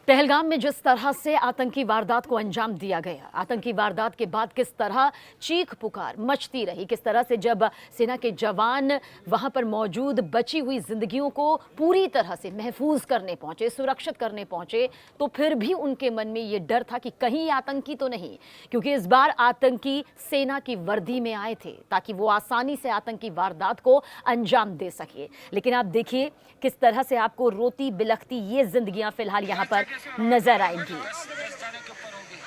पहलगाम में जिस तरह से आतंकी वारदात को अंजाम दिया गया, आतंकी वारदात के बाद किस तरह चीख पुकार मचती रही, किस तरह से जब सेना के जवान वहां पर मौजूद बची हुई जिंदगियों को पूरी तरह से महफूज करने पहुंचे, सुरक्षित करने पहुंचे, तो फिर भी उनके मन में ये डर था कि कहीं आतंकी तो नहीं, क्योंकि इस बार आतंकी सेना की वर्दी में आए थे ताकि वो आसानी से आतंकी वारदात को अंजाम दे सके। लेकिन आप देखिए किस तरह से आपको रोती बिलखती ये जिंदगियां फिलहाल यहाँ पर नजर आएंगी।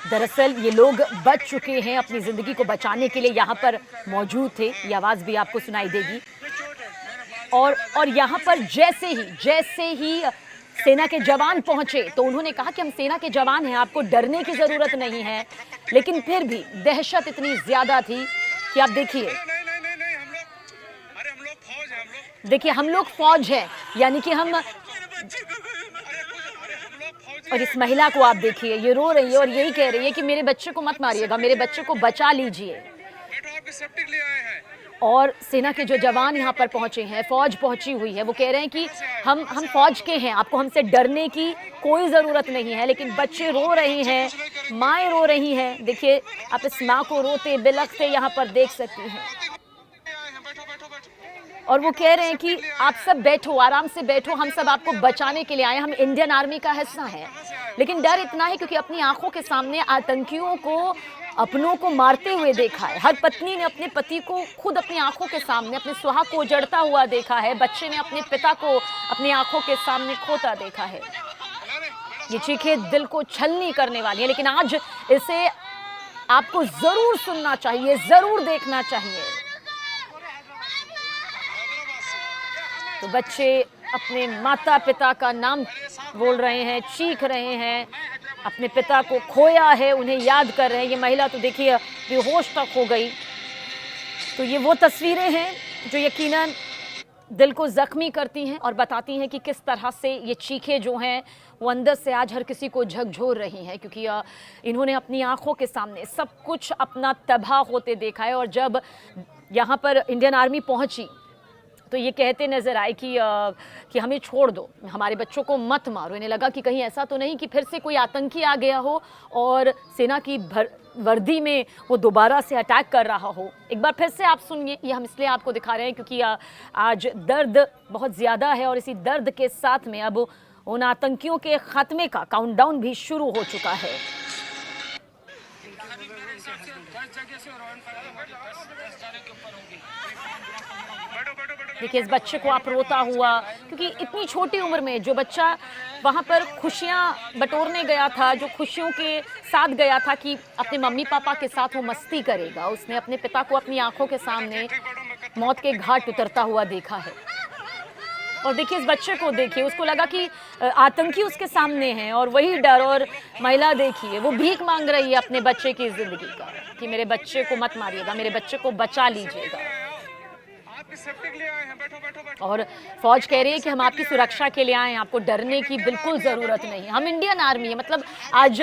दरअसल ये लोग बच चुके हैं, अपनी जिंदगी को बचाने के लिए यहाँ पर मौजूद थे। ये आवाज भी आपको सुनाई देगी। और यहाँ पर जैसे ही सेना के जवान पहुंचे तो उन्होंने कहा कि हम सेना के जवान हैं, आपको डरने की जरूरत नहीं है। लेकिन फिर भी दहशत इतनी ज्यादा थी कि आप देखिए, हम लोग फौज हैं, यानी कि हम। और इस महिला को आप देखिए, ये रो रही है और यही कह रही है कि मेरे बच्चे को मत मारिएगा, मेरे बच्चे को बचा लीजिए। और सेना के जो जवान यहाँ पर पहुंचे हैं, फौज पहुंची हुई है, वो कह रहे हैं कि हम फौज के हैं, आपको हमसे डरने की कोई ज़रूरत नहीं है। लेकिन बच्चे रो रहे हैं, माएँ रो रही हैं। देखिए, आप इस माँ को रोते बिलखते यहाँ पर देख सकती हैं। और वो कह रहे हैं कि आप सब बैठो, आराम से बैठो, हम सब आपको बचाने के लिए आए, हम इंडियन आर्मी का हिस्सा हैं। लेकिन डर इतना है क्योंकि अपनी आंखों के सामने आतंकियों को, अपनों को मारते हुए देखा है। हर पत्नी ने अपने पति को खुद अपनी आंखों के सामने, अपने सुहाग को उजड़ता हुआ देखा है। बच्चे ने अपने पिता को अपनी आंखों के सामने खोता देखा है। ये चीखें दिल को छलनी करने वाली है, लेकिन आज इसे आपको जरूर सुनना चाहिए, जरूर देखना चाहिए। तो बच्चे अपने माता पिता का नाम बोल रहे हैं, चीख रहे हैं, अपने पिता को खोया है उन्हें याद कर रहे हैं। ये महिला तो देखिए बेहोश तक हो गई। तो ये वो तस्वीरें हैं जो यकीनन दिल को जख्मी करती हैं और बताती हैं कि किस तरह से ये चीखें जो हैं वो अंदर से आज हर किसी को झकझोर रही हैं, क्योंकि इन्होंने अपनी आंखों के सामने सब कुछ अपना तबाह होते देखा है। और जब यहाँ पर इंडियन आर्मी पहुंची तो ये कहते नजर आए कि हमें छोड़ दो, हमारे बच्चों को मत मारो। इन्हें लगा कि कहीं ऐसा तो नहीं कि फिर से कोई आतंकी आ गया हो और सेना की वर्दी में वो दोबारा से अटैक कर रहा हो। एक बार फिर से आप सुनिए, ये हम इसलिए आपको दिखा रहे हैं क्योंकि आज दर्द बहुत ज़्यादा है और इसी दर्द के साथ में अब उन आतंकियों के खात्मे का काउंटडाउन भी शुरू हो चुका है। देखिए इस बच्चे को आप रोता हुआ, क्योंकि इतनी छोटी उम्र में जो बच्चा वहाँ पर खुशियाँ बटोरने गया था, जो खुशियों के साथ गया था कि अपने मम्मी पापा के साथ वो मस्ती करेगा, उसने अपने पिता को अपनी आंखों के सामने मौत के घाट उतरता हुआ देखा है। और देखिए इस बच्चे को देखिए, उसको लगा कि आतंकी उसके सामने हैं और वही डर। और महिला देखिए वो भीख मांग रही है अपने बच्चे की जिंदगी का कि मेरे बच्चे को मत मारिएगा, मेरे बच्चे को बचा लीजिएगा। और फौज कह रही है कि हम आपकी सुरक्षा के लिए आए हैं, आपको डरने की बिल्कुल ज़रूरत नहीं, हम इंडियन आर्मी है। मतलब आज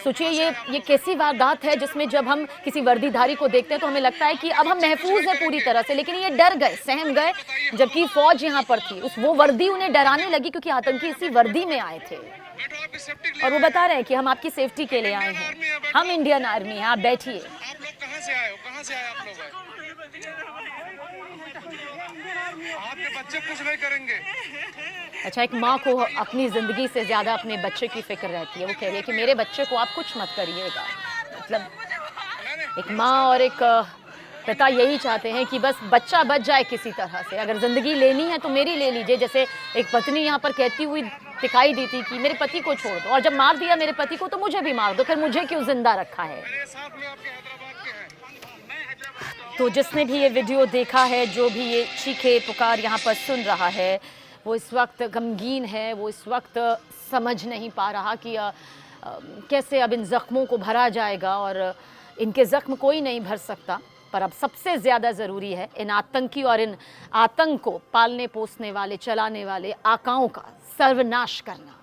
सोचिए ये कैसी वारदात है जिसमें जब हम किसी वर्दीधारी को देखते हैं तो हमें लगता है कि अब हम महफूज हैं पूरी तरह से, लेकिन ये डर गए, सहम गए, जबकि फौज यहाँ पर थी। वो वर्दी उन्हें डराने लगी क्योंकि आतंकी इसी वर्दी में आए थे। और वो बता रहे हैं कि हम आपकी सेफ्टी के लिए आए हैं, हम इंडियन आर्मी हैं, आप बैठिए। आपके बच्चे कुछ नहीं करेंगे। अच्छा, एक माँ को अपनी ज़िंदगी से ज़्यादा अपने बच्चे की फिक्र रहती है। वो कह रही है कि मेरे बच्चे को आप कुछ मत करिएगा। मतलब एक माँ और एक पिता यही चाहते हैं कि बस बच्चा बच जाए किसी तरह से। अगर ज़िंदगी लेनी है तो मेरी ले लीजिए। जैसे एक पत्नी यहाँ पर कहती हुई दिखाई दी थी कि मेरे पति को छोड़ दो, और जब मार दिया मेरे पति को तो मुझे भी मार दो, फिर मुझे क्यों जिंदा रखा है। तो जिसने भी ये वीडियो देखा है, जो भी ये चीखे पुकार यहाँ पर सुन रहा है, वो इस वक्त गमगीन है। वो इस वक्त समझ नहीं पा रहा कि कैसे अब इन ज़ख्मों को भरा जाएगा। और इनके ज़ख्म कोई नहीं भर सकता, पर अब सबसे ज़्यादा ज़रूरी है इन आतंकी और इन आतंक को पालने पोसने वाले, चलाने वाले आकाओं का सर्वनाश करना।